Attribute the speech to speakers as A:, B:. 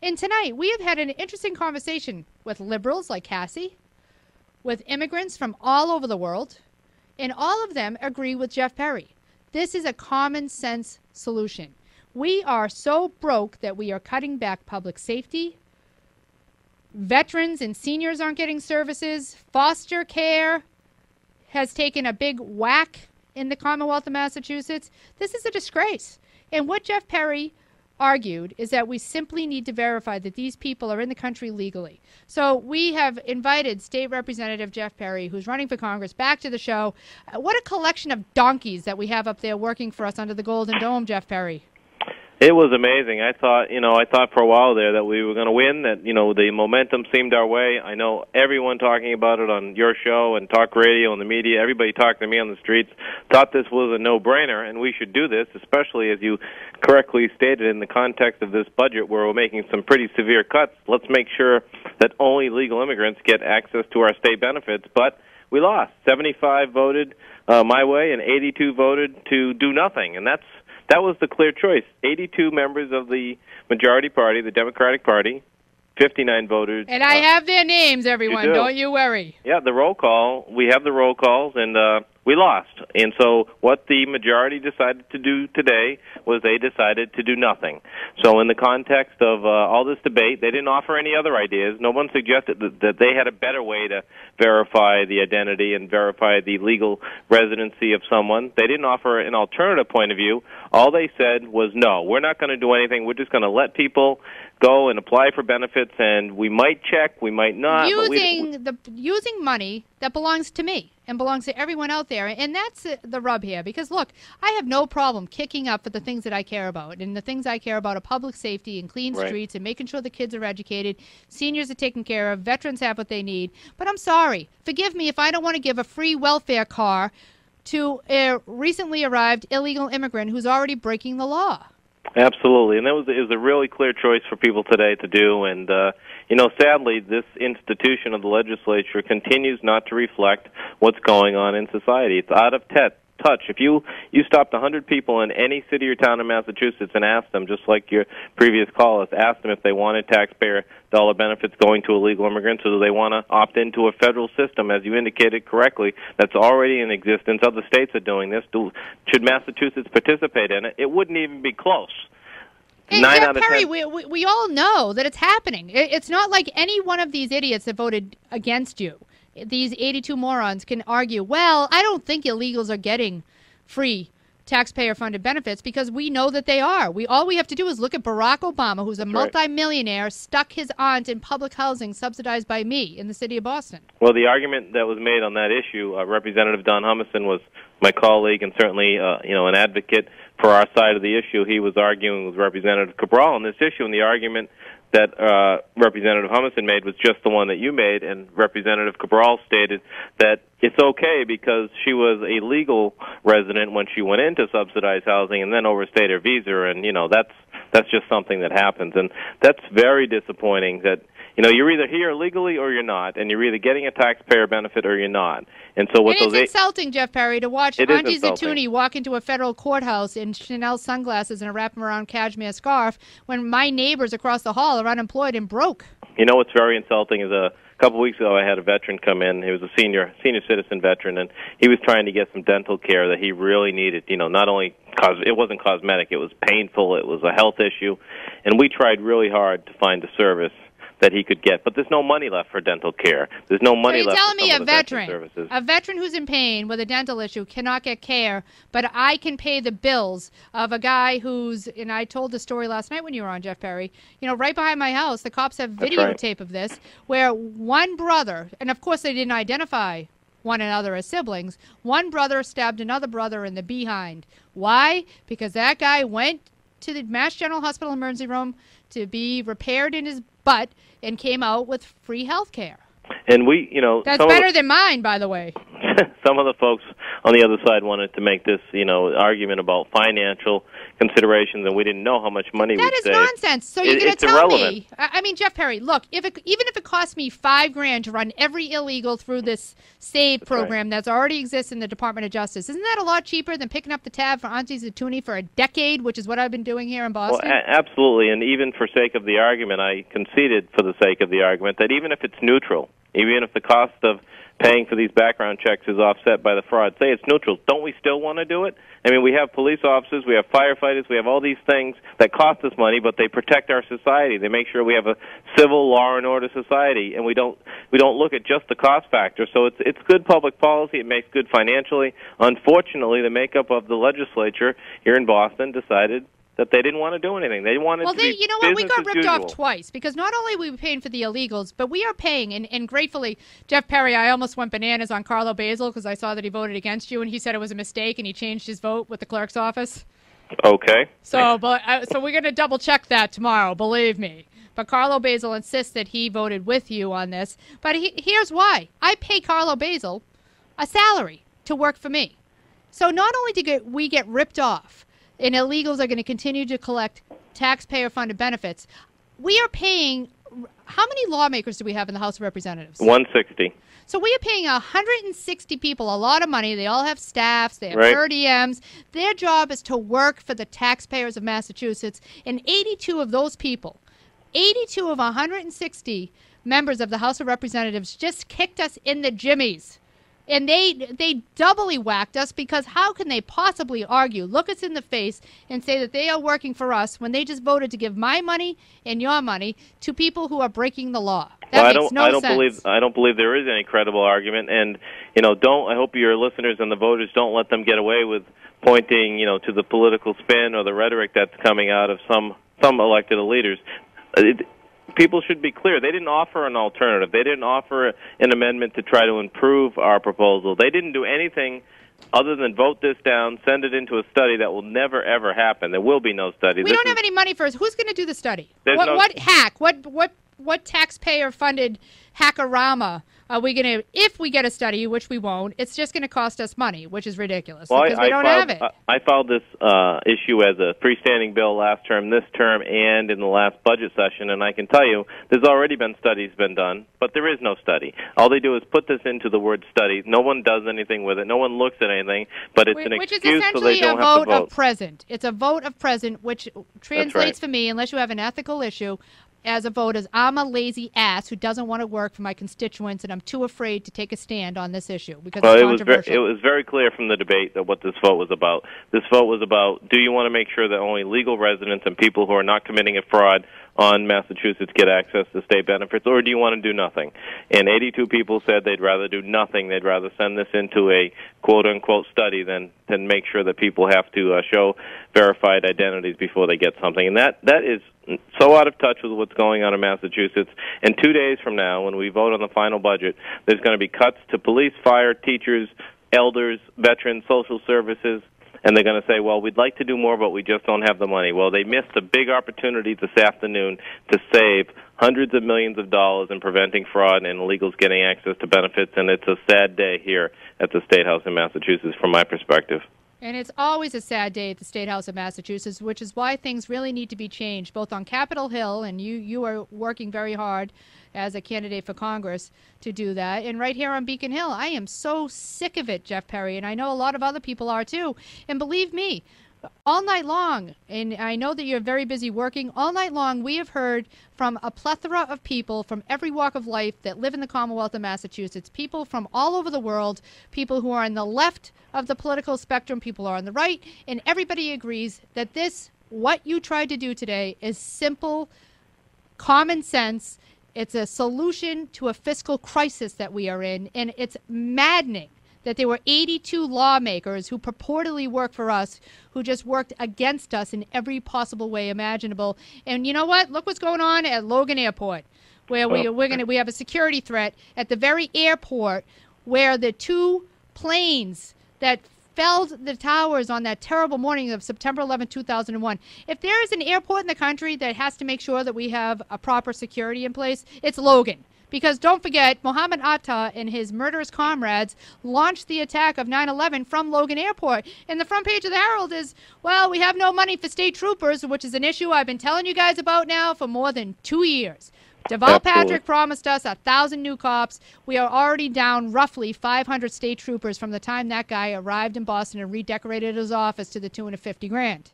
A: And tonight, we have had an interesting conversation with liberals like Cassie, with immigrants from all over the world, and all of them agree with Jeff Perry. This is a common sense solution. We are so broke that we are cutting back public safety. Veterans and seniors aren't getting services. Foster care has taken a big whack in the Commonwealth of Massachusetts. This is a disgrace. And what Jeff Perry argued is that we simply need to verify that these people are in the country legally. So we have invited State Representative Jeff Perry, who's running for Congress, back to the show. What a collection of donkeys that we have up there working for us under the Golden Dome, Jeff Perry.
B: It was amazing. I thought for a while there that we were going to win, that, the momentum seemed our way. I know everyone talking about it on your show and talk radio and the media, everybody talking to me on the streets, thought this was a no-brainer, and we should do this, especially as you correctly stated in the context of this budget where we're making some pretty severe cuts. Let's make sure that only legal immigrants get access to our state benefits. But we lost. 75 voted my way, and 82 voted to do nothing, and that was the clear choice. 82 members of the majority party, the Democratic Party, 59 voters.
A: And I have their names, everyone. Don't you worry.
B: Yeah, the roll call. We have the roll calls, and we lost. And so what the majority decided to do today was they decided to do nothing. So in the context of all this debate, they didn't offer any other ideas. No one suggested that they had a better way to verify the identity and verify the legal residency of someone. They didn't offer an alternative point of view. All they said was, no, we're not going to do anything. We're just going to let people go and apply for benefits, and we might check, we might not.
A: Using money that belongs to me and belongs to everyone out there, and that's the rub here. Because look, I have no problem kicking up for the things that I care about, and the things I care about are public safety and clean streets and making sure the kids are educated, seniors are taken care of, veterans have what they need. But I'm sorry, forgive me if I don't want to give a free welfare car to a recently arrived illegal immigrant who's already breaking the law.
B: Absolutely, and it was a really clear choice for people today to do, and sadly, this institution of the legislature continues not to reflect what's going on in society. It's out of touch. If you stopped 100 people in any city or town in Massachusetts and asked them, just like your previous callers, asked them if they wanted taxpayer dollar benefits going to illegal immigrants, or do they want to opt into a federal system, as you indicated correctly, that's already in existence. Other states are doing this. Should Massachusetts participate in it? It wouldn't even be close.
A: And Jeff Perry, we all know that it's happening. It's not like any one of these idiots that voted against you, these 82 morons, can argue, well, I don't think illegals are getting free taxpayer-funded benefits, because we know that they are. All we have to do is look at Barack Obama, who's a multimillionaire, stuck his aunt in public housing subsidized by me in the city of Boston.
B: Well, the argument that was made on that issue, Representative Don Humison was my colleague and certainly an advocate for our side of the issue. He was arguing with Representative Cabral on this issue, and the argument that Representative Humison made was just the one that you made, and Representative Cabral stated that it's okay because she was a legal resident when she went into subsidized housing and then overstayed her visa, and that's just something that happens, and that's very disappointing that you're either here legally or you're not, and you're either getting a taxpayer benefit or you're not. And so what
A: it's insulting, Jeff Perry, to watch Auntie Zatuni walk into a federal courthouse in Chanel sunglasses and a wrap-around cashmere scarf when my neighbors across the hall are unemployed and broke.
B: What's very insulting is a couple weeks ago I had a veteran come in. He was a senior citizen veteran, and he was trying to get some dental care that he really needed. Not only it wasn't cosmetic, it was painful, it was a health issue, and we tried really hard to find a service that he could get, but there's no money left for dental care. There's no money left for some of the veteran services.
A: A veteran who's in pain with a dental issue cannot get care, but I can pay the bills of a guy who's, and I told the story last night when you were on, Jeff Perry, right behind my house, the cops have videotape of this, where one brother, and of course they didn't identify one another as siblings, one brother stabbed another brother in the behind. Why? Because that guy went to the Mass General Hospital emergency room to be repaired in his butt and came out with free health care.
B: And
A: that's better than mine, by the way.
B: Some of the folks on the other side wanted to make this, argument about financial considerations, and we didn't know how much money we'd save.
A: That is nonsense. So you're going to tell
B: irrelevant.
A: me? I mean, Jeff Perry, look, even if it costs me $5,000 to run every illegal through this SAVE program that's already exists in the Department of Justice, isn't that a lot cheaper than picking up the tab for Auntie Zatuni for a decade, which is what I've been doing here in Boston?
B: Well, absolutely, and even for sake of the argument, I conceded for the sake of the argument that even if it's neutral, even if the cost of paying for these background checks is offset by the fraud, say it's neutral, don't we still want to do it? I mean, we have police officers, we have firefighters, we have all these things that cost us money, but they protect our society. They make sure we have a civil law and order society, and we don't look at just the cost factor. So it's good public policy. It makes good financially. Unfortunately, the makeup of the legislature here in Boston decided that they didn't want to do anything. They wanted to be
A: you know what? We got ripped
B: usual.
A: off twice, because not only are we paying for the illegals, but we are paying, and gratefully, Jeff Perry, I almost went bananas on Carlo Basil because I saw that he voted against you, and he said it was a mistake, and he changed his vote with the cleark's office.
B: Okay.
A: So we're going to double check that tomorrow, believe me. But Carlo Basil insists that he voted with you on this. But here's why. I pay Carlo Basil a salary to work for me. So not only do we get ripped off, and illegals are going to continue to collect taxpayer-funded benefits, we are paying, how many lawmakers do we have in the House of Representatives?
B: 160.
A: So we are paying 160 people a lot of money. They all have staffs. They have
B: Right.
A: per diems. Their job is to work for the taxpayers of Massachusetts. And 82 of those people, 82 of 160 members of the House of Representatives just kicked us in the jimmies. And they doubly whacked us, because how can they possibly argue, look us in the face, and say that they are working for us when they just voted to give my money and your money to people who are breaking the law? That makes no sense.
B: I don't believe there is any credible argument, and I hope your listeners and the voters don't let them get away with pointing to the political spin or the rhetoric that's coming out of some elected leaders. People should be clear. They didn't offer an alternative. They didn't offer an amendment to try to improve our proposal. They didn't do anything other than vote this down, send it into a study that will never, ever happen. There will be no study.
A: We don't have any money for it. Who's going to do the study? What taxpayer-funded hackorama are we going to, if we get a study, which we won't, it's just going to cost us money, which is ridiculous, because we don't have it.
B: I filed this issue as a freestanding bill last term, this term, and in the last budget session, and I can tell you there's already been studies been done, but there is no study. All they do is put this into the word study. No one does anything with it. No one looks at anything, but it's an excuse so they don't have to vote.
A: Which is essentially a vote of present. It's a vote of present, which translates for me, unless you have an ethical issue, as a vote, as I'm a lazy ass who doesn't want to work for my constituents, and I'm too afraid to take a stand on this issue because it's controversial.
B: It was very clear from the debate that what this vote was about. This vote was about, do you want to make sure that only legal residents and people who are not committing a fraud on Massachusetts get access to state benefits, or do you want to do nothing? And 82 people said they'd rather do nothing. They'd rather send this into a quote-unquote study than make sure that people have to show verified identities before they get something. And that is so out of touch with what's going on in Massachusetts. And 2 days from now, when we vote on the final budget, there's going to be cuts to police, fire, teachers, elders, veterans, social services, and they're going to say, well, we'd like to do more, but we just don't have the money. Well, they missed a big opportunity this afternoon to save hundreds of millions of dollars in preventing fraud and illegals getting access to benefits, and it's a sad day here at the State House in Massachusetts from my perspective.
A: And it's always a sad day at the State House of Massachusetts, which is why things really need to be changed, both on Capitol Hill, and you are working very hard as a candidate for Congress to do that, and right here on Beacon Hill. I am so sick of it, Jeff Perry, and I know a lot of other people are too. And believe me, all night long, and I know that you're very busy working, all night long we have heard from a plethora of people from every walk of life that live in the Commonwealth of Massachusetts, people from all over the world, people who are on the left of the political spectrum, people are on the right, and everybody agrees that what you tried to do today is simple, common sense. It's a solution to a fiscal crisis that we are in, and it's maddening that there were 82 lawmakers who purportedly work for us who just worked against us in every possible way imaginable. And you know what? Look what's going on at Logan Airport, where we have a security threat at the very airport where the two planes that felled the towers on that terrible morning of September 11, 2001. If there is an airport in the country that has to make sure that we have a proper security in place, it's Logan. Because don't forget, Mohammed Atta and his murderous comrades launched the attack of 9/11 from Logan Airport. And the front page of the Herald is, well, we have no money for state troopers, which is an issue I've been telling you guys about now for more than 2 years. Deval Patrick promised us 1,000 new cops. We are already down roughly 500 state troopers from the time that guy arrived in Boston and redecorated his office to the tune of $50,000.